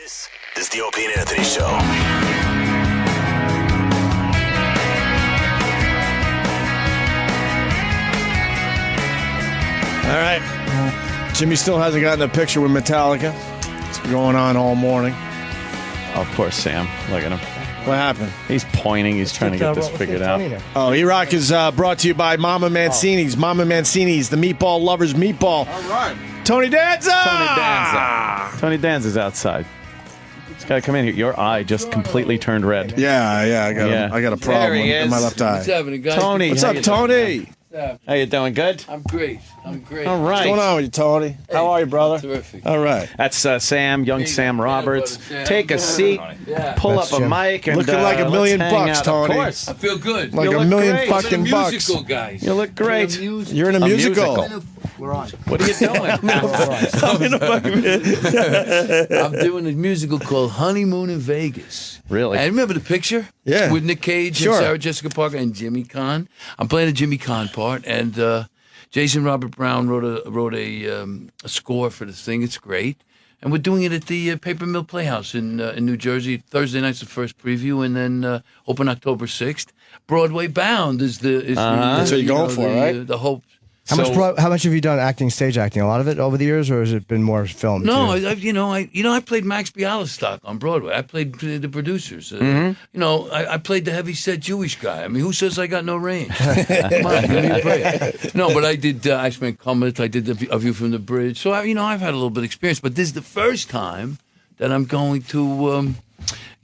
This is the Opie and Anthony Show. All right. Jimmy still hasn't gotten a picture with Metallica. It's been going on all morning. Oh, poor Sam. Look at him. What happened? He's pointing. He's trying to get this figured out. Oh, E-Rock is brought to you by Mama Mancini's. Mama Mancini's, the meatball lover's meatball. All right. Tony Danza! Tony Danza's outside. He's got to come in here. Your eye just completely turned red. Yeah, I got a problem in my left eye. What's happening, guys? Tony, What's up, Tony? How you doing? Good? I'm great. All right. What's going on with you, Tony? How are you, brother? Terrific. All right. That's Sam, young Sam Roberts. Sam. Take a seat, Yeah. pull That's up a Jim. mic, and Looking like $1 million let's hang bucks, out. Tony. Of course. I feel good. Like You $1 look million great. fucking I'm a bucks. musical, guys. You look great. You're in a musical. We're on. What are you doing? I'm doing a musical called Honeymoon in Vegas. Really? And remember the picture? Yeah. With Nick Cage Sure. and Sarah Jessica Parker and Jimmy Caan. I'm playing a Jimmy Caan part, and Jason Robert Brown wrote a score for this thing. It's great. And we're doing it at the Paper Mill Playhouse in New Jersey. Thursday night's the first preview, and then open October 6th. Broadway Bound is That's what you're going for, right? The hope. How much have you done stage acting? A lot of it over the years, or has it been more film? No, too? I played Max Bialystock on Broadway. I played the producers. I played the heavy-set Jewish guy. I mean, who says I got no range? Come on, give me a break. No, but I did Iceman Comet. I did A View from the Bridge. So, I've had a little bit of experience. But this is the first time that I'm going to,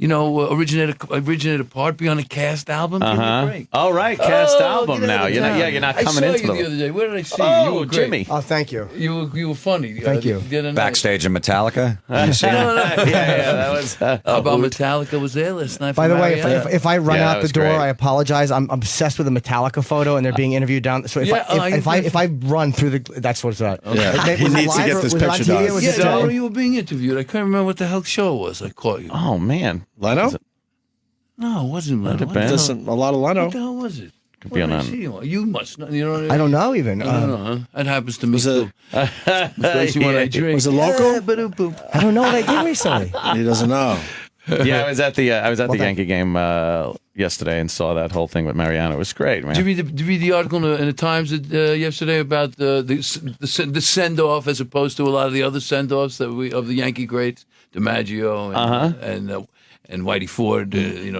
originate a part, be on a cast album. Give me a break. All right, cast album now. You're not coming into I saw you the other day. Where did I see you? You were great. Jimmy. Oh, thank you. You were funny. Thank you. The other night. Backstage in Metallica. That was. How about Metallica was there last night? By the way, Marietta? if I run Yeah, out that the was door, great. I apologize. I'm obsessed with a Metallica photo, and they're being interviewed down. So if I run through that's what's that. Yeah. He needs to get this picture done. Was Yeah, it no, you were being interviewed. I can't remember what the hell show it was. I caught you. Oh man, Leno? No, it wasn't Leno. have What the been. Does hell- a lot of Leno. What the hell was it? Could Where be did I on- see you? You must know. You know what I mean? I don't know even. I don't know, huh? That happens to me Was it- too. Especially when I drink. Was it local? I don't know what I did recently. He doesn't know. yeah, I was at the Yankee game yesterday and saw that whole thing with Mariano. It was great, man. Did you read the article in the Times yesterday about the send off as opposed to a lot of the other send offs of the Yankee greats, DiMaggio and Whitey Ford? He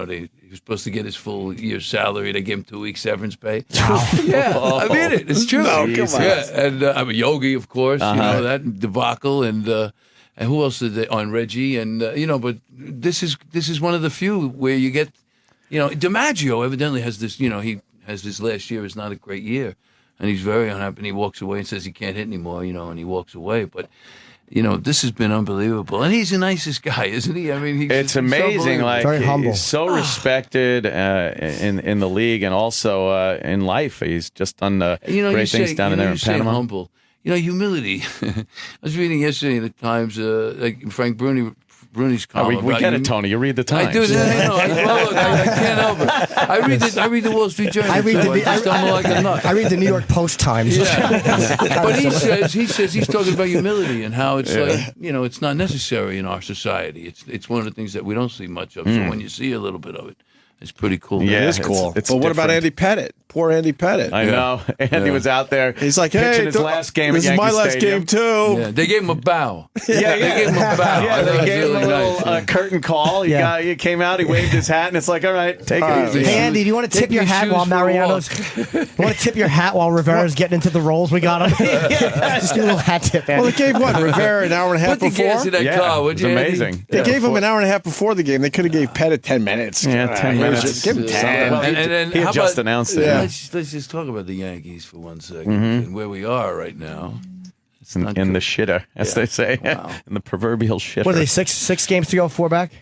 was supposed to get his full year's salary. They gave him 2 weeks severance pay. Yeah, I mean it. It's true. No, come on. Yeah, and Yogi, of course. That debacle, and who else did they on Reggie? And but this is one of the few where you get, DiMaggio evidently has this. He has this last year is not a great year, and he's very unhappy. And he walks away and says he can't hit anymore. And he walks away, but. This has been unbelievable, and he's the nicest guy, isn't he? I mean, It's amazing. so Very humble. He's so respected in the league and also in life. He's just done great things down in there in Panama. Humble. Humility. I was reading yesterday in the Times, like Frank Bruni's column. We about get it, Tony. You read the Times. I do. I can't help it. I read the Wall Street Journal. I read like a nut. I read the New York Post Times. But he says he's talking about humility and how it's like it's not necessary in our society. It's one of the things that we don't see much of. So when you see a little bit of it, it's pretty cool. Yeah, It is cool. it's But what about different. Andy Pettit? Poor Andy Pettit. I know. Andy was out there. He's like, pitching hey, his last game. this at is my Yankee last Stadium. game too. Yeah, they gave him a bow. Yeah, They gave him a bow. Yeah, I thought it they was gave him a really little nice. curtain call. He came out, he waved his hat, and it's like, all right, take it easy. Hey Andy, do you want to tip Take your your hat shoes while for a Mariano's? You want to tip your hat while Rivera's getting into the roles we got on? Just do a little hat tip, Andy. Well, they gave what? Rivera an hour and a half Put the gas before? in that Yeah, car, it would was you? Andy? amazing. They gave him an hour and a half before the game. They could have gave Pettit 10 minutes. Yeah, 10 minutes. Give him 10. Well, And then he how had just about- announced it. Yeah. Let's just talk about the Yankees for 1 second and where we are right now. It's not In the good. shitter, as they say, in the proverbial shitter. What are they, six games to go, 4 back?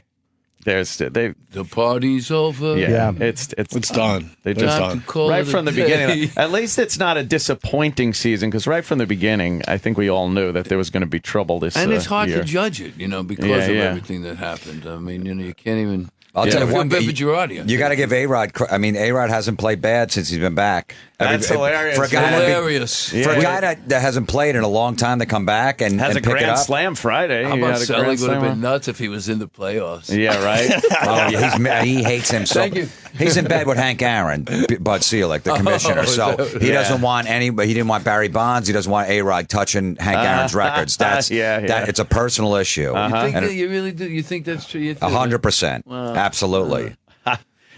The party's over. Yeah. It's done. They It's just done. To call right it a from the day. beginning. At least it's not a disappointing season because right from the beginning, I think we all knew that there was going to be trouble this And it's hard year. to judge it, because Yeah, of yeah. everything that happened. I mean, you can't even. I'll tell you one thing. You got to give A-Rod. I mean, A-Rod hasn't played bad since he's been back. That's hilarious. For a guy that hasn't played in a long time to come back and has and a pick it grand up. slam Friday. How about Selig would have been nuts if he was in the playoffs? Yeah, right. He hates him so. Thank you. He's in bed with Hank Aaron, Bud Selig, the commissioner. So he doesn't want anybody. He didn't want Barry Bonds. He doesn't want A-Rod touching Hank Aaron's records. That's it's a personal issue. You think that you really do? You think that's true? 100%. Absolutely.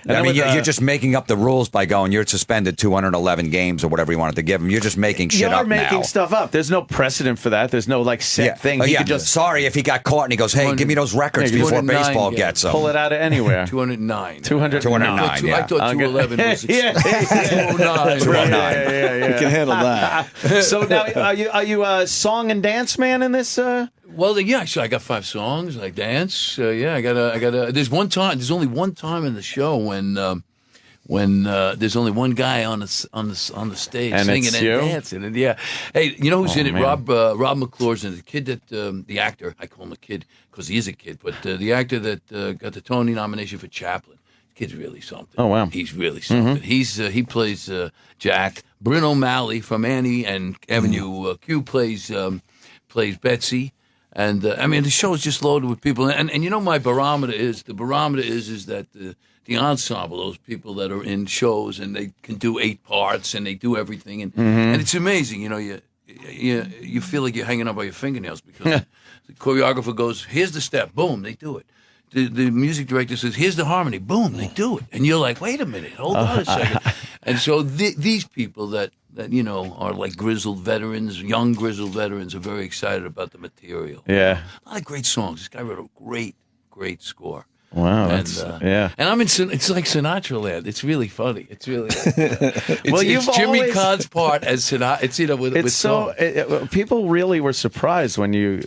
I mean, you're just making up the rules by going, you're suspended 211 games or whatever you wanted to give him. You're just making shit up now. You're making stuff up. There's no precedent for that. There's no, set thing. Sorry if he got caught and he goes, hey, give me those records before baseball gets them. Pull it out of anywhere. 209. 209, I thought 211 was 209. 209. We can handle that. So now, are you a song and dance man in this? Well, yeah, so I got 5 songs. I dance. I got. There's only one time in the show when there's only one guy on the stage and singing and you? dancing. And hey, you know who's in it? Man. Rob McClure's in it. The kid that the actor. I call him a kid because he is a kid, but the actor that got the Tony nomination for Chaplin. The kid's really something. Oh wow, he's really something. Mm-hmm. He plays Jack. Bryn O'Malley from Annie and Avenue Q plays Betsy. And I mean, the show is just loaded with people. And you know, my barometer is that the ensemble, those people that are in shows and they can do 8 parts and they do everything, and it's amazing. You know, you feel like you're hanging up by your fingernails because the choreographer goes, "Here's the step," boom, they do it. The music director says, "Here's the harmony," boom, they do it. And you're like, "Wait a minute, hold on a second." And so these people that you know are like grizzled veterans, young grizzled veterans, are very excited about the material. Yeah, a lot of great songs. This guy wrote a great score. Wow, and I'm in. It's like Sinatra land. It's really funny. It's really. It's Jimmy Cahn's part as Sinatra. It's with so people really were surprised when you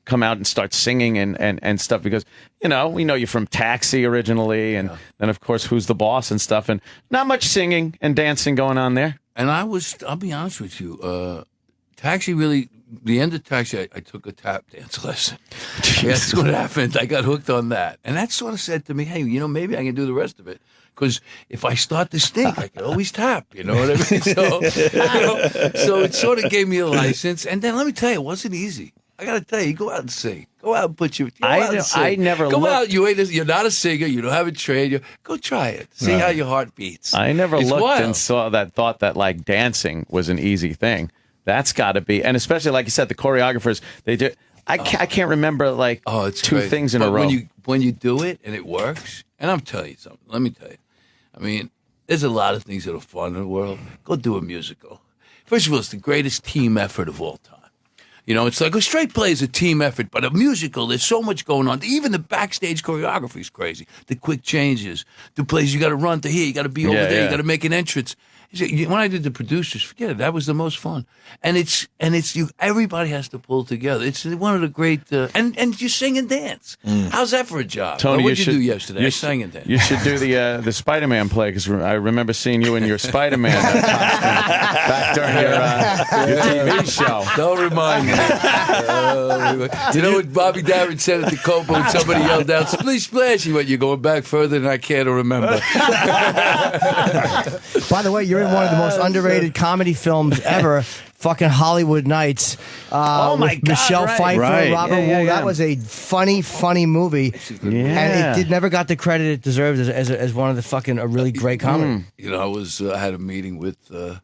come out and start singing and stuff because we know you from Taxi originally and then of course Who's the Boss and stuff and not much singing and dancing going on there. And I'll be honest with you, Taxi really. The end of Taxi, I took a tap dance lesson. That's what happened. I got hooked on that. And that sort of said to me, hey, maybe I can do the rest of it. Because if I start to stink, I can always tap. You know what I mean? So it sort of gave me a license. And then let me tell you, it wasn't easy. I got to tell you, go out and sing. Go out and put your. I never go looked. out. You're not a singer. You don't have a trade. Go try it. See how your heart beats. I never it's looked wild. and thought that like dancing was an easy thing. That's got to be, and especially like you said, the choreographers they do. I can't remember like it's 2 great. things in a row. When you do it and it works, and I'm telling you something. Let me tell you. I mean, there's a lot of things that are fun in the world. Go do a musical. First of all, it's the greatest team effort of all time. It's like a straight play is a team effort, but a musical, there's so much going on. Even the backstage choreography is crazy. The quick changes, the places you got to run to here, you got to be over there, you got to make an entrance. When I did the producers, forget it. That was the most fun, and it's you. Everybody has to pull together. It's one of the great and you sing and dance. How's that for a job? Tony, what did you do yesterday? I sang and danced. You should do the Spider-Man play because I remember seeing you in your Spider-Man costume back during your TV show. Don't remind me. You know what Bobby Darin said at the Copa when somebody yelled out, "Splish splash!" He went, "You're going back further than I care to remember." By the way, you're in one of the most underrated comedy films ever, fucking Hollywood Nights. Oh my God, Michelle Pfeiffer, Robert Wu. Yeah. That was a funny movie, and it never got the credit it deserved as one of the fucking a really great comedy. I had a meeting with. They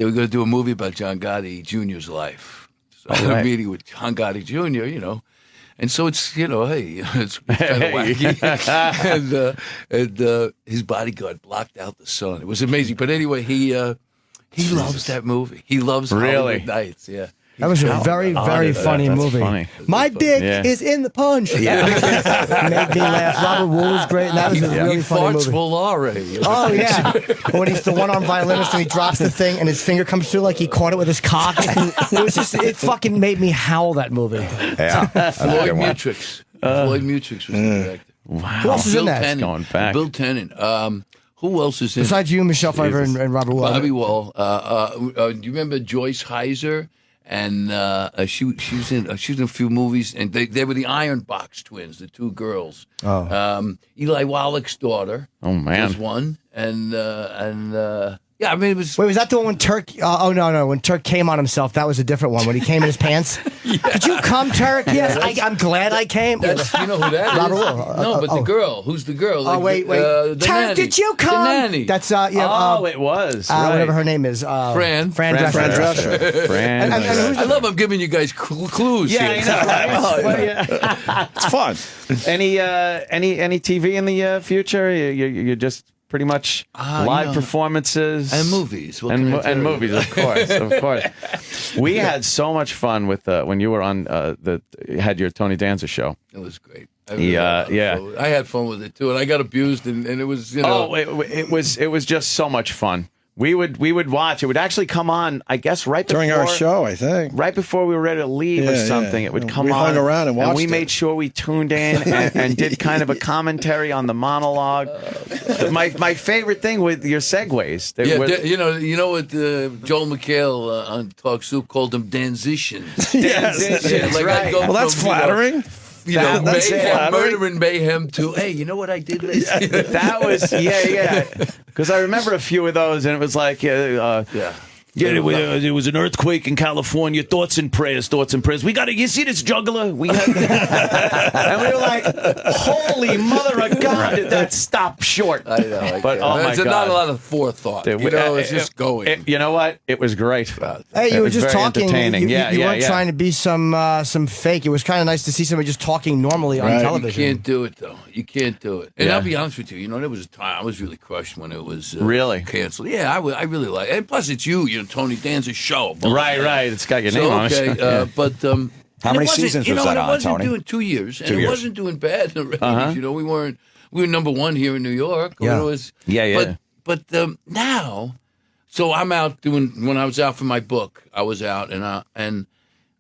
were going to do a movie about John Gotti Jr.'s life. So I had a meeting with John Gotti Jr. And so it's, hey, it's kind of wacky. and his bodyguard blocked out the sun. It was amazing. But anyway, he loves that movie. He loves Hollywood Nights. Yeah. That was a very funny movie. Funny. My dick is in the punch. Yeah. Made me laugh. Robert Wu was great. And that was a really funny movie. He farts volare. Oh, yeah. When he's the one-armed violinist and he drops the thing and his finger comes through like he caught it with his cock. It fucking made me howl, that movie. Yeah. Floyd Mutrux. Floyd Mutrux was the director. Wow. Who else is in that? Going back. Bill Tennant. Who else is in besides you, Michelle Pfeiffer, and Robert Wu? Bobby Wall. Do you remember Joyce Heiser and she was in a few movies, and they were the Iron Box twins, the two girls. Eli Wallach's daughter. Oh man, was one, and yeah, I mean it was. Wait, was that the one when Turk? Oh no, when Turk came on himself, that was a different one. When he came in his pants. Did you come, Turk? Yes, I'm glad I came. That's, you know who that is? Robert Will. No, but the girl. Who's the girl? Oh wait. The Turk, nanny. did you come? The nanny. That's it was right. whatever her name is. Fran Drescher. Fran. I love I'm giving you guys clues Yeah, here. I know. Right? It's fun. Any TV in the future? You're just pretty much live performances And movies. What and can I tell you? movies, of course. We had so much fun with when you were on had your Tony Danza show. It was great. Yeah. I had fun with it too, and I got abused, and it was it was just so much fun. We would watch. It would actually come on, I guess, right before, During our show, I think. right before we were ready to leave or something. Yeah. It would come We on. hung around and watched we it. made sure we tuned in and did kind of a commentary on the monologue. My favorite thing with your segues. you know what Joel McHale on Talk Soup called them danzitions. Transitions, Like right. I'd go Well, that's from, flattering. That's flattering. murder and mayhem to, hey, you know what I did last That was because I remember a few of those, and it was like there was an earthquake in California. Thoughts and prayers. We got to. You see this juggler? We had, and we were like, "Holy mother of God! Did that stop short?" I know. But oh my There's God, not a lot of forethought. It's just going. You know what? It was great. Hey, you It were was just very talking. entertaining. You Yeah, weren't trying to be some fake. It was kind of nice to see somebody just talking normally on Right. television. You can't do it though. You can't do it. And Yeah. I'll be honest with you. There was a time I was really crushed when it was Really? canceled. Yeah, I really like. And plus, it's you know, Tony Danza's show. Right. It's got your name on it. But How many seasons was that on, It wasn't Tony? doing 2 years, and 2 it years. wasn't doing bad in the ratings. We were number one here in New York. Yeah. It was, Yeah. But now, so I'm out doing. When I was out for my book, I was out and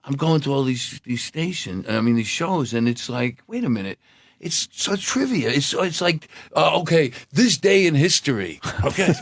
I'm going to all these stations. I mean these shows, and it's like, wait a minute. It's so trivia. It's like, okay, this day in history. Okay,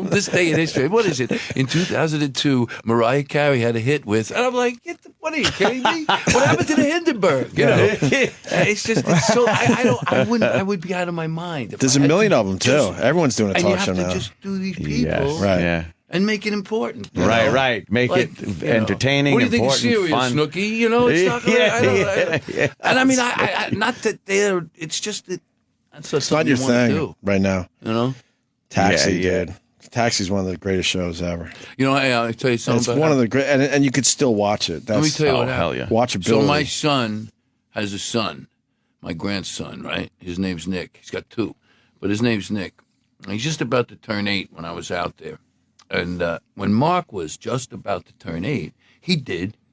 this day in history. What is it? In 2002, Mariah Carey had a hit with, and I'm like, what are you kidding me? What happened to the Hindenburg? You know, it's just it's so. I would be out of my mind. If There's I a had million to of them, just- too. Everyone's doing a And talk you show have to now. just do these people, Yes. Right. Yeah. and make it important. you know? Right. Make Like, it you know, entertaining, What do you think important, is serious, fun. Snooki? You know, it's not. Yeah. And I mean, I not that they're. It's just that that's It's not something your you want to thing do. right now. You know. Taxi, Yeah. dude. Taxi's one of the greatest shows ever. You know, I tell you something. It's about one of the great, and you could still watch it. Let me That's tell you what hell happened. yeah. watchability. So my son has a son, my grandson, right? His name's Nick. He's got two, but his name's Nick. And he's just about to turn 8 when I was out there. And when Mark was just about to turn 8,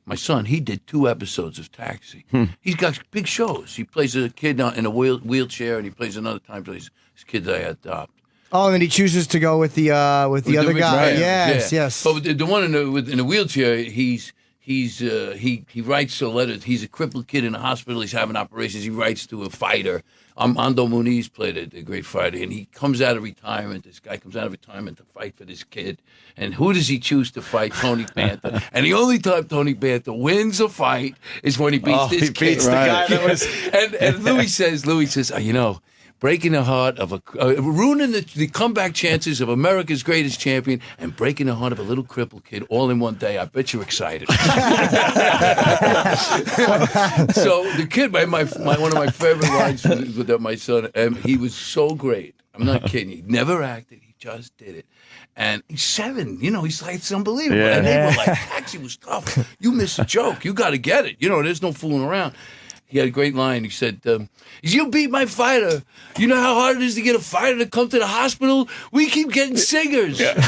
my son, he did 2 episodes of Taxi. He's got big shows. He plays a kid in a wheelchair, and he plays another time plays his kid I adopt. Oh, and then he chooses to go with the other rich guy. man. Yes, Yeah. yes. But the one in the wheelchair, he writes a letter. He's a crippled kid in a hospital. He's having operations. He writes to a fighter. Ando Muniz played a great fighter, and he comes out of retirement. This guy comes out of retirement to fight for this kid. And who does he choose to fight? Tony Panther. And the only time Tony Panther wins a fight is when he beats this kid. Beats the guy that was. And Louis says, you know, breaking the heart of ruining the comeback chances of America's greatest champion and breaking the heart of a little crippled kid all in one day. I bet you're excited. So the kid, one of my favorite lines with my son, he was so great. I'm not kidding. He never acted. He just did it. And he's 7. You know, he's like, it's unbelievable. Yeah. And they were like, Taxi was tough. You missed a joke. You got to get it. You know, there's no fooling around. He had a great line. He said, you beat my fighter. You know how hard it is to get a fighter to come to the hospital? We keep getting singers. Yeah.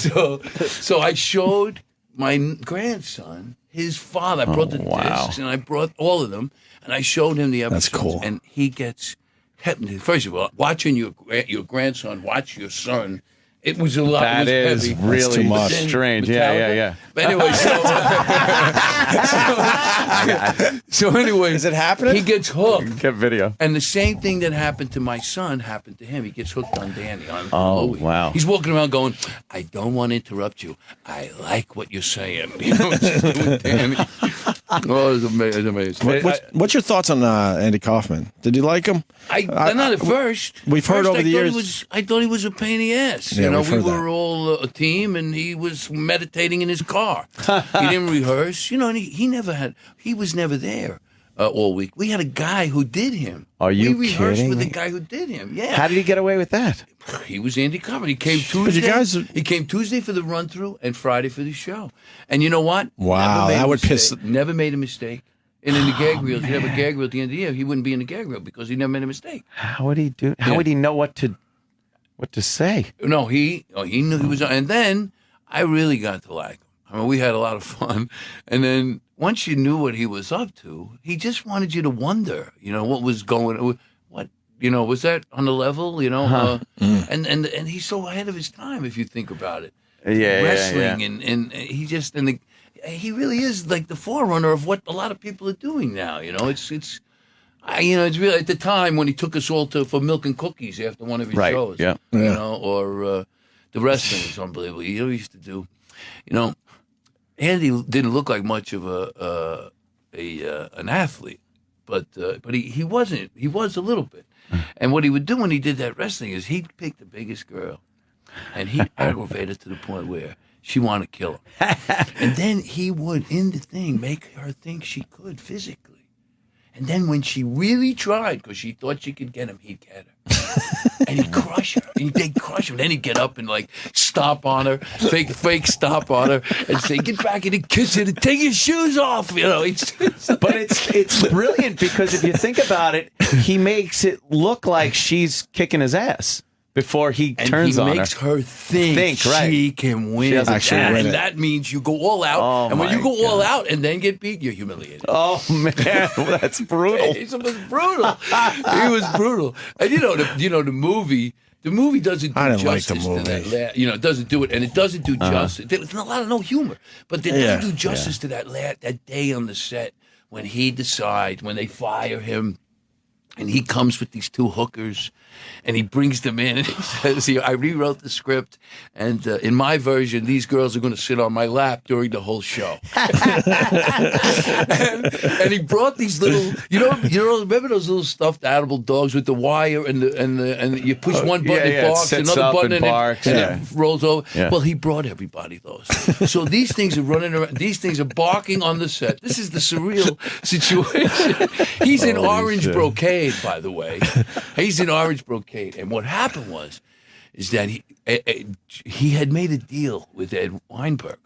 So I showed my grandson, his father. I brought the discs, and I brought all of them, and I showed him the episodes. That's cool. And he gets hypnotized. First of all, watching your grandson watch your son It was a lot. That it was is heavy. really too much. strange. Metallica? Yeah. But anyway, so anyway, Is it happening? He gets hooked. Get video. And the same thing that happened to my son happened to him. He gets hooked on Danny. On Louis. Wow. He's walking around going, I don't want to interrupt you. I like what you're saying. You know, with Danny. Oh, it's amazing. What's your thoughts on Andy Kaufman? Did you like him? Not at first. We've heard over the years. I thought he was a pain in the ass. Yeah, you know, we've we heard were all a team, and he was meditating in his car. He didn't rehearse. You know, and he was never there all week. We had a guy who did him. Are you We rehearsed kidding with me? a guy who did him. Yeah. How did he get away with that? He was Andy Kaufman. He came Tuesday. But you guys- He came Tuesday for the run through and Friday for the show. And you know what? Wow, Never made that a would piss- mistake. Never made a mistake. And in the gag reel, if you have a gag reel at the end of the year, he wouldn't be in the gag reel because he never made a mistake. How would he do? How Yeah. would he know what to say? No, he knew he was. And then I really got to like him. I mean, we had a lot of fun. And then once you knew what he was up to, he just wanted you to wonder, you know, what was going. What you know, was that on the level? You know, and he's so ahead of his time if you think about it. Wrestling and he just he really is like the forerunner of what a lot of people are doing now. You know, it's really at the time when he took us all for milk and cookies after one of his Right, shows. yeah. You know, or the wrestling was unbelievable. He used to do, you know, Andy didn't look like much of an athlete, but he wasn't. He was a little bit. And what he would do when he did that wrestling is he'd pick the biggest girl, and he'd aggravate her to the point where she wanted to kill him. And then he would, in the thing, make her think she could physically. And then when she really tried, because she thought she could get him, he'd get her. And he'd crush her. They'd crush her. And then he'd get up and, like, stomp on her, fake stomp on her, and say, get back in and kiss her and take your shoes off. You know, But it's brilliant because if you think about it, he makes it look like she's kicking his ass before he turns on her. He makes her think right. she can win. She has a chance. And that means you go all out. Oh, and when my you go all God. out and then get beat, you're humiliated. Oh man, that's brutal. It was brutal. He was brutal. And the movie. The movie doesn't do I didn't like justice the to that. movie. It doesn't do it, and it doesn't do justice. There's a lot of no humor, but it Yeah, doesn't do justice to that day on the set when he decides when they fire him. And he comes with these two hookers, and he brings them in, and he says, I rewrote the script, and in my version, these girls are going to sit on my lap during the whole show. and he brought these little, remember those little stuffed animal dogs with the wire and you push one button, yeah, it barks, it sits another up button, and barks, and yeah. it rolls over. Yeah. Well, he brought everybody those. So these things are running around, these things are barking on the set. This is the surreal situation. He's in orange brocade, by the way. He's in orange brocade. And what happened is that he had made a deal with Ed Weinberger.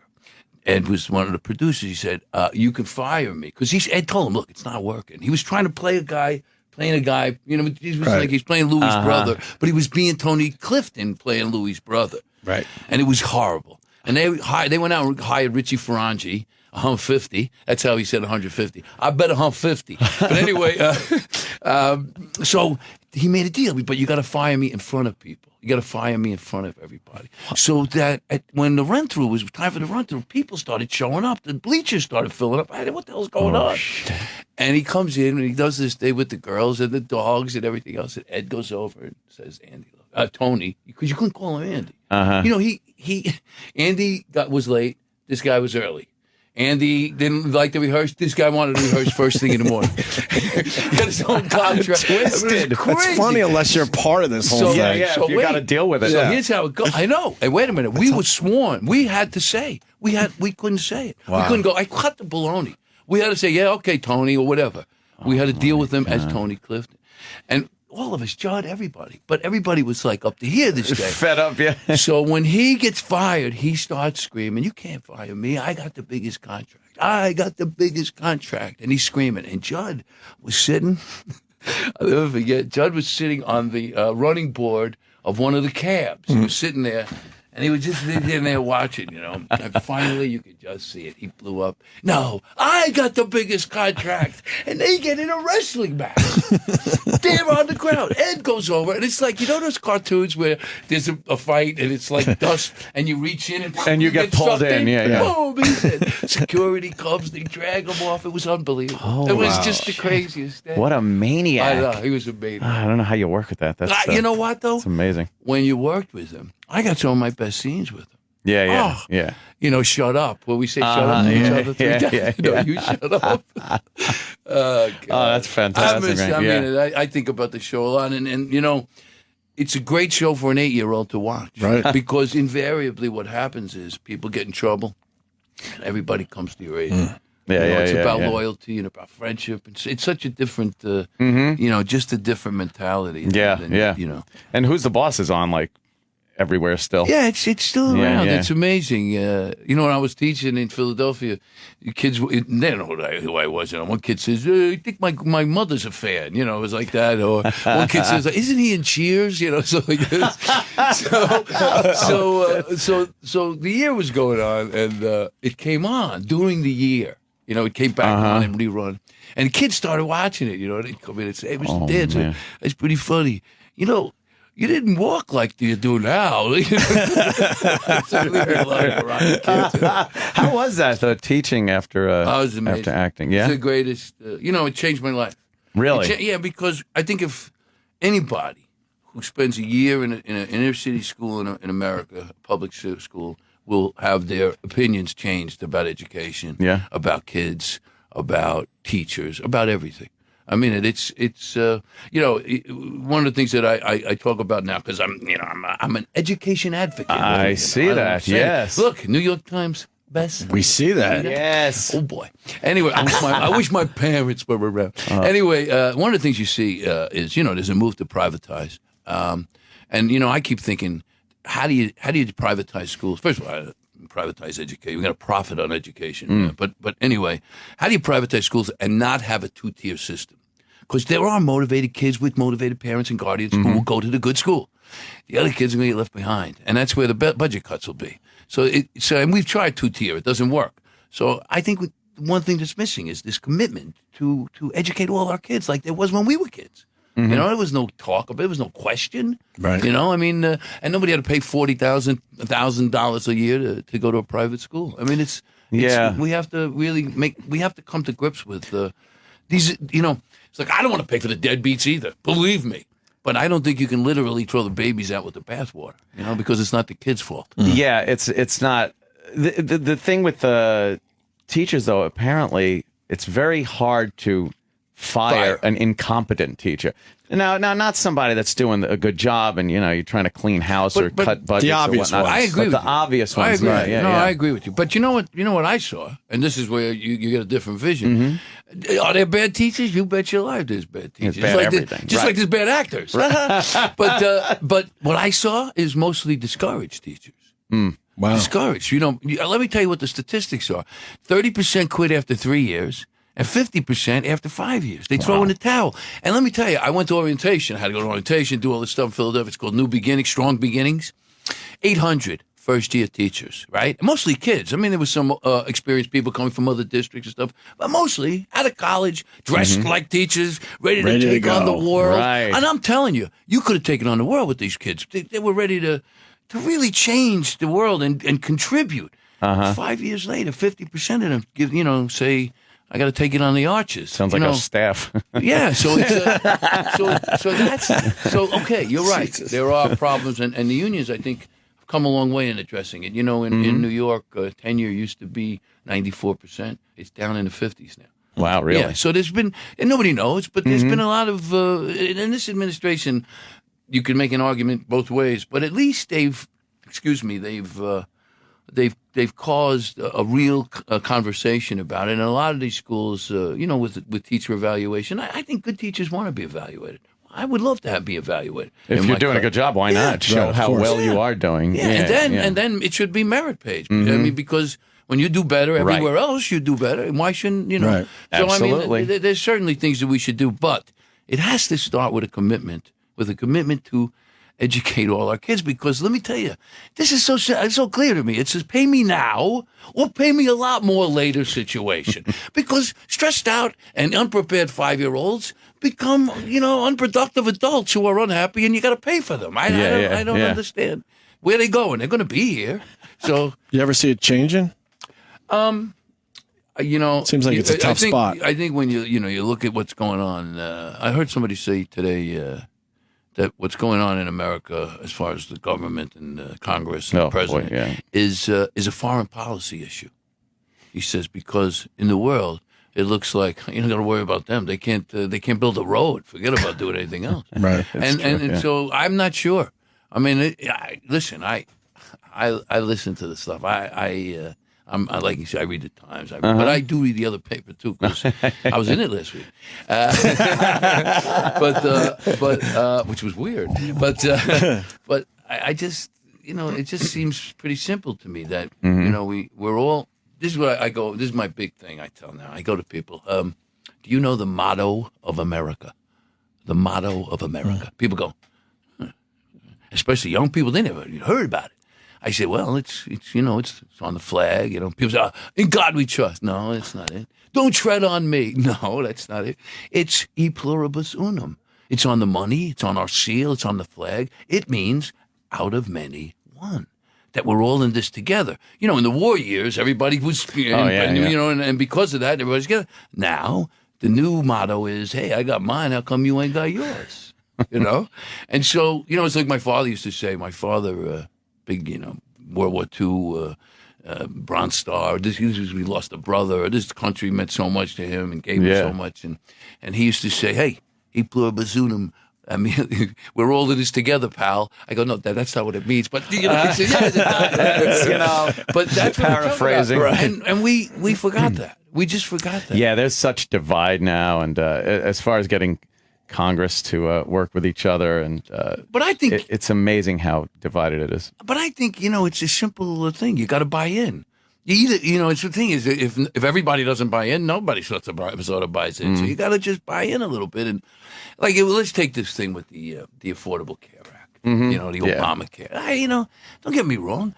Ed was one of the producers. He said, you can fire me. Because Ed told him, look, it's not working. He was trying to play a guy, he was like he's playing Louis' brother, but he was being Tony Clifton playing Louis' brother. Right. And it was horrible. And they went out and hired Richie Ferrangi, $150. That's how he said 150. I bet $150. But anyway, so he made a deal. But you got to fire me in front of people. You got to fire me in front of everybody. So that when the run-through was time for the run-through, people started showing up. The bleachers started filling up. I said, what the hell's going on? Shit. And he comes in and he does this day with the girls and the dogs and everything else. And Ed goes over and says, Andy, Tony, because you couldn't call him Andy. Andy was late. This guy was early. Andy didn't like to rehearse. This guy wanted to rehearse first thing in the morning. He had his own contract. Twisted. It's funny unless you're part of this whole thing. Yeah, you got to deal with it. So here's how it goes. I know. And wait a minute. We were sworn. We had to say. We couldn't say it. Wow. We couldn't go, I cut the baloney. We had to say, yeah, okay, Tony, or whatever. We had to deal with him as Tony Clifton. And all of us, Judd, everybody. But everybody was like up to here this day. Fed up, yeah. So when he gets fired, he starts screaming, you can't fire me. I got the biggest contract. I got the biggest contract. And he's screaming. And Judd was sitting, I'll never forget, Judd was sitting on the running board of one of the cabs. He was sitting there. And he was just in there watching, you know. And finally, you could just see it. He blew up. No, I got the biggest contract. And they get in a wrestling match. They're on the ground. Ed goes over. And it's like, you know those cartoons where there's a fight and it's like dust and you reach in and you get pulled in. Yeah. Boom, he's in. Security comes. They drag him off. It was unbelievable. Oh, it was just the craziest thing. What a maniac. I know. He was amazing. I don't know how you work with that. That's you know what, though? It's amazing. When you worked with him, I got some of my best scenes with him. Yeah. You know, shut up. When we say shut up to each other 3 times, you know, you shut up. Oh, that's fantastic. I think about the show a lot. And, you know, it's a great show for an 8-year-old to watch. Right. Because invariably what happens is people get in trouble and everybody comes to your aid. It's about loyalty and about friendship. It's such a different, you know, just a different mentality. Yeah. You know. And Who's the Boss is on, like, everywhere still. Yeah, it's still around. Yeah. It's amazing. You know, when I was teaching in Philadelphia, the kids, they don't know who I was. You know, one kid says, I think my mother's a fan. You know, it was like that. Or one kid says, isn't he in Cheers? You know, so like this. So the year was going on, and it came on during the year. You know, it came back on and rerun. And kids started watching it, you know. They'd come in and say, hey, Mr. Danza, it's pretty funny. You know, you didn't walk like you do now. How was that, though, teaching after after acting? Yeah? It's the greatest. You know, it changed my life. Really? Yeah, because I think if anybody who spends a year in an inner city school in America, a public school, will have their opinions changed about education, about kids, about teachers, about everything. I mean, it's you know, one of the things that I talk about now, because I'm an education advocate. I see that. Yes. Look, New York Times best. We see that. Yes. Oh boy. Anyway, I wish my parents were around. Anyway, one of the things you see is, you know, there's a move to privatize, and you know, I keep thinking, how do you privatize schools? First of all, privatize education. We got to profit on education. But anyway, how do you privatize schools and not have a two-tier system? Because there are motivated kids with motivated parents and guardians who will go to the good school. The other kids are going to get left behind, and that's where the budget cuts will be. So and we've tried two-tier. It doesn't work. So I think one thing that's missing is this commitment to educate all our kids like there was when we were kids. You know, there was no talk of it. There was no question. Right. You know, I mean, and nobody had to pay $1,000 a year to go to a private school. I mean, we have to we have to come to grips with these, you know, it's like, I don't want to pay for the deadbeats either. Believe me. But I don't think you can literally throw the babies out with the bathwater, you know, because it's not the kids' fault. Yeah, it's not. The thing with the teachers, though, apparently it's very hard to fire an incompetent teacher. Now, not somebody that's doing a good job, and you know, you're trying to clean house or cut budgets. The obvious or whatnot. ones. I agree. The obvious ones. I agree. I agree with you. But you know what I saw, and this is where you get a different vision. Are there bad teachers? You bet your life there's bad teachers. Bad everything. Like there's bad actors. But what I saw is mostly discouraged teachers. Wow. Discouraged. You know, let me tell you what the statistics are. 30% quit after 3 years. And 50% after 5 years. They throw in the towel. And let me tell you, I went to orientation. I had to go to orientation, do all this stuff in Philadelphia. It's called New Beginnings, Strong Beginnings. 800 first-year teachers, right? Mostly kids. I mean, there was some experienced people coming from other districts and stuff, but mostly out of college, dressed like teachers, ready to take on the world. Right. And I'm telling you, you could have taken on the world with these kids. They were ready to really change the world and contribute. 5 years later, 50% of them give, you know, say, I got to take it on the arches. Sounds like our staff. Yeah, so it's okay. You're right. Jesus. There are problems, and the unions, I think, have come a long way in addressing it. You know, in New York, tenure used to be 94%. It's down in the 50s now. Wow, really? Yeah. So there's been, and nobody knows, but there's been a lot of in this administration. You can make an argument both ways, but at least they've caused a real conversation about it. And a lot of these schools, you know, with teacher evaluation, I think good teachers want to be evaluated. I would love to be evaluated. If you're doing a good job, why not? Show how well you are doing. Yeah, and then it should be merit based. I mean, because when you do better everywhere else, you do better. And why shouldn't, you know? Right. So, Absolutely. I mean, there's certainly things that we should do, but it has to start with a commitment to educate all our kids, because let me tell you, this is so clear to me. It says pay me now or pay me a lot more later situation. Because stressed out and unprepared 5-year-olds become, unproductive adults who are unhappy, and you got to pay for them. I don't understand where they going. They're going to be here. So you ever see it changing? It seems like it's a tough spot. I think when you look at what's going on, I heard somebody say today that what's going on in America as far as the government and Congress and the president is a foreign policy issue. He says because in the world it looks like you don't got to worry about them. They can't build a road. Forget about doing anything else. Right. And so I'm not sure. I mean, listen. I listen to the stuff. I'm like you said, I read the Times, but I do read the other paper too because I was in it last week, but which was weird. But I just it just seems pretty simple to me that we're all. This is what I go. This is my big thing. I tell now. I go to people. Do you know the motto of America? The motto of America. People go, especially young people. They never heard about it. I say, well, it's on the flag. People say, in God we trust. No, that's not it. Don't tread on me. No, that's not it. It's e pluribus unum. It's on the money. It's on our seal. It's on the flag. It means out of many, one. That we're all in this together. In the war years, everybody was, and because of that, everybody's together. Now, the new motto is, hey, I got mine. How come you ain't got yours? And so, it's like my father used to say. My father... big, World War II, Bronze Star. We lost a brother. This country meant so much to him and gave him so much. And he used to say, hey, e pluribus unum. I mean, we're all in this together, pal. I go, no, that's not what it means. But, he said, but that's paraphrasing. Right. And we forgot that. We just forgot that. Yeah, there's such divide now. And as far as getting Congress to work with each other, and but I think it's amazing how divided it is. But I think it's a simple thing. You got to buy in. You either it's the thing is if everybody doesn't buy in, nobody sort of buys in. So you got to just buy in a little bit. And let's take this thing with the Affordable Care Act. The Obamacare. Don't get me wrong.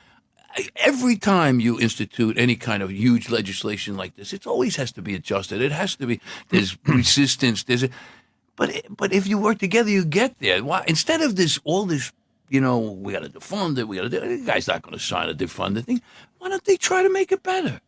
Every time you institute any kind of huge legislation like this, it always has to be adjusted. It has to be. There's resistance. But if you work together, you get there. Why instead of all this, we got to defund it. We got to do. The guy's not going to sign a defund thing. Why don't they try to make it better?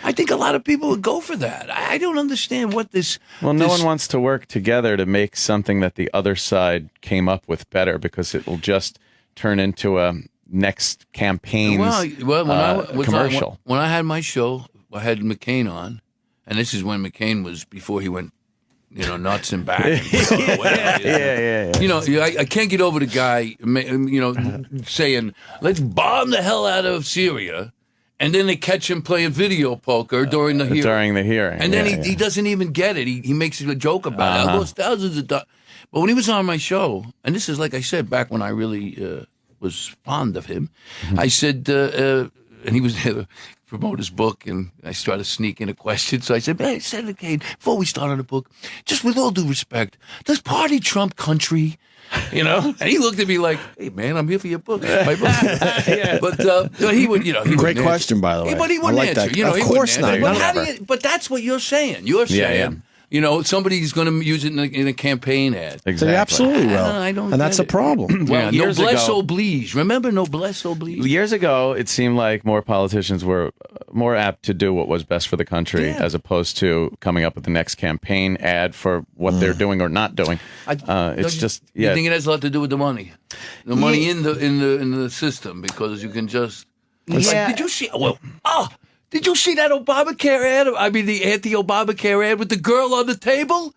I think a lot of people would go for that. I don't understand what this. Well, no one wants to work together to make something that the other side came up with better because it will just turn into a next campaign's commercial. When I had my show, I had McCain on, and this is when McCain was before he went. Nuts and back. I can't get over the guy, saying, let's bomb the hell out of Syria, and then they catch him playing video poker during the hearing. During the hearing. And then he doesn't even get it. He makes a joke about it. I lost thousands of dollars. But when he was on my show, and this is, like I said, back when I really was fond of him, I said, and he was there to promote his book, and I started sneaking a question. So I said, hey, Senator Kane, before we start on the book, just with all due respect, does party trump country? And he looked at me like, hey, man, I'm here for your book. My book. But he would, Great question, by the way. But he wouldn't answer. Of course not. But that's what you're saying. You're saying, somebody's going to use it in a campaign ad. Exactly. They absolutely will. And that's a problem. Well, noblesse oblige. Remember noblesse oblige? Years ago, it seemed like more politicians were more apt to do what was best for the country as opposed to coming up with the next campaign ad for what they're doing or not doing. You think it has a lot to do with the money? The money in the system, because you can just... did you see... Did you see that Obamacare ad? I mean, the anti-Obamacare ad with the girl on the table?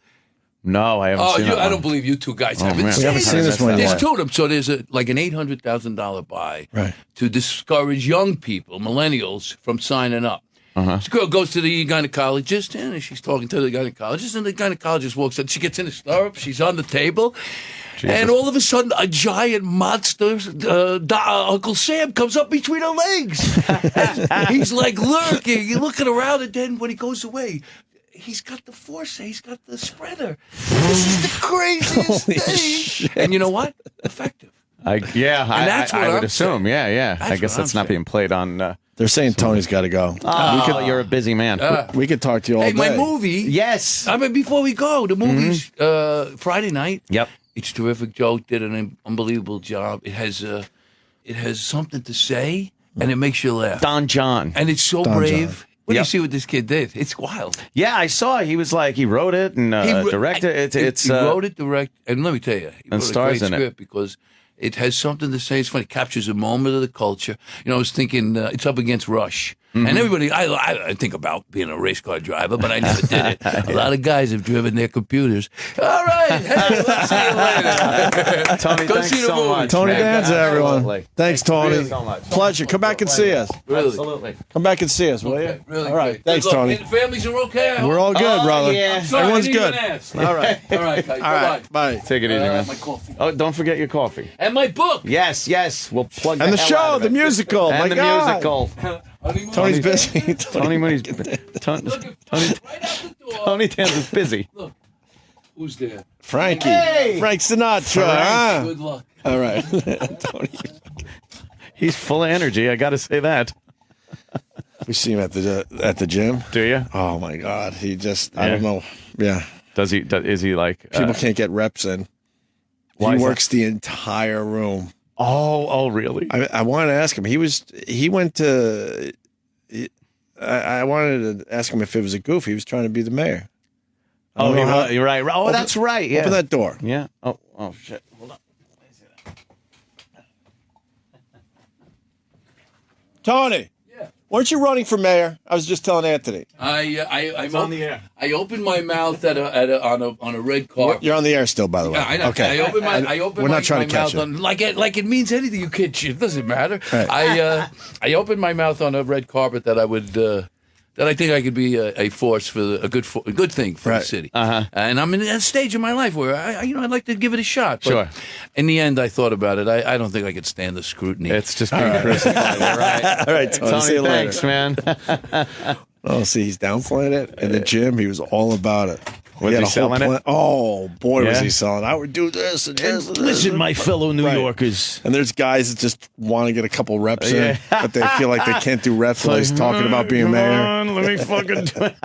No, I haven't seen that. I don't believe you two guys haven't seen this one. There's two of them. So there's like an $800,000 buy to discourage young people, millennials, from signing up. This girl goes to the gynecologist, and she's talking to the gynecologist, and the gynecologist walks in. She gets in the stirrup. She's on the table. Jesus. And all of a sudden, a giant monster, Uncle Sam, comes up between her legs. He's like lurking, looking around, and then when he goes away, he's got the force, he's got the spreader. This is the craziest thing. Shit. And you know what? Effective. that's what I would I'm assume. saying. Yeah. I That's guess what that's I'm not being played on. They're saying Tony's got to go. Oh, you're a busy man. We could talk to you all Hey, day. my movie. Yes. I mean, before we go, the movie's Friday night. Yep. It's terrific. Joe did an unbelievable job. It has something to say, and it makes you laugh. Don John. And it's so Don brave. John. What do you Yep. see what this kid did? It's wild. Yeah, I saw. He was like, he wrote it and directed it. He wrote it, and let me tell you, he wrote stars a in great it. script because it has something to say. It's funny. It captures a moment of the culture. You know, I was thinking it's up against Rush. And everybody, I think about being a race car driver, but I never did it. A lot of guys have driven their computers. All right, hey, let's see you later. Tony, Go thanks see the so movie. much. Tony man. Danza, everyone. Absolutely. Thanks, Tony. Really so much. Pleasure. Come back and see us. Really. Absolutely. Come back and see us, will you? Really all right. great. Thanks, Good luck. Tony. And the families are okay. We're all good, brother. yeah. Sorry, Everyone's I didn't good. even ask. All right. All right, guys. All right. Bye. Take it easy, man. My coffee. Oh, don't forget your coffee. And my book. Yes. We'll plug And the hell show, out of the it. musical. And My the God. musical. Tony's busy. Tony Mooney's Tony Tony Danza's busy. Look, who's there? Frankie. Hey! Frank Sinatra. Huh? Good luck. All right. Tony. He's full of energy. I got to say that. We see him at the gym. Do you? Oh my God. He just I Yeah. don't know. Yeah. Does he? Is he like? People can't get reps in. Why He is that? works the entire room. Oh, really? I wanted to ask him. He went to. I wanted to ask him if it was a goof. He was trying to be the mayor. I don't know how- you're right. Oh, that's right. Yeah. Open that door. Yeah. Oh, shit. Hold on. Tony. Yeah. Weren't you running for mayor? I was just telling Anthony. I'm on the air. I opened my mouth on a red carpet. You're on the air still, by the way. Yeah, I know. Okay. I opened We're my, not trying my to catch mouth you. on like it means anything. You kid, it doesn't matter. Right. I opened my mouth on a red carpet that I would that I think I could be a force for a good thing for the Right. city. And I'm in that stage of my life where I'd like to give it a shot. But Sure. In the end, I thought about it. I don't think I could stand the scrutiny. It's just being crucified. All right. All right, Tony. See you Tony, later. thanks, man. Oh, see, he's downplaying it. In the gym, he was all about it. Was had he a whole selling it? Oh, boy, was Yeah? he selling. I would do this and this. And this. Listen, my fellow New Right. Yorkers. And there's guys that just want to get a couple reps in, Yeah. but they feel like they can't do reps while he's talking about being mayor. Let me fucking do it.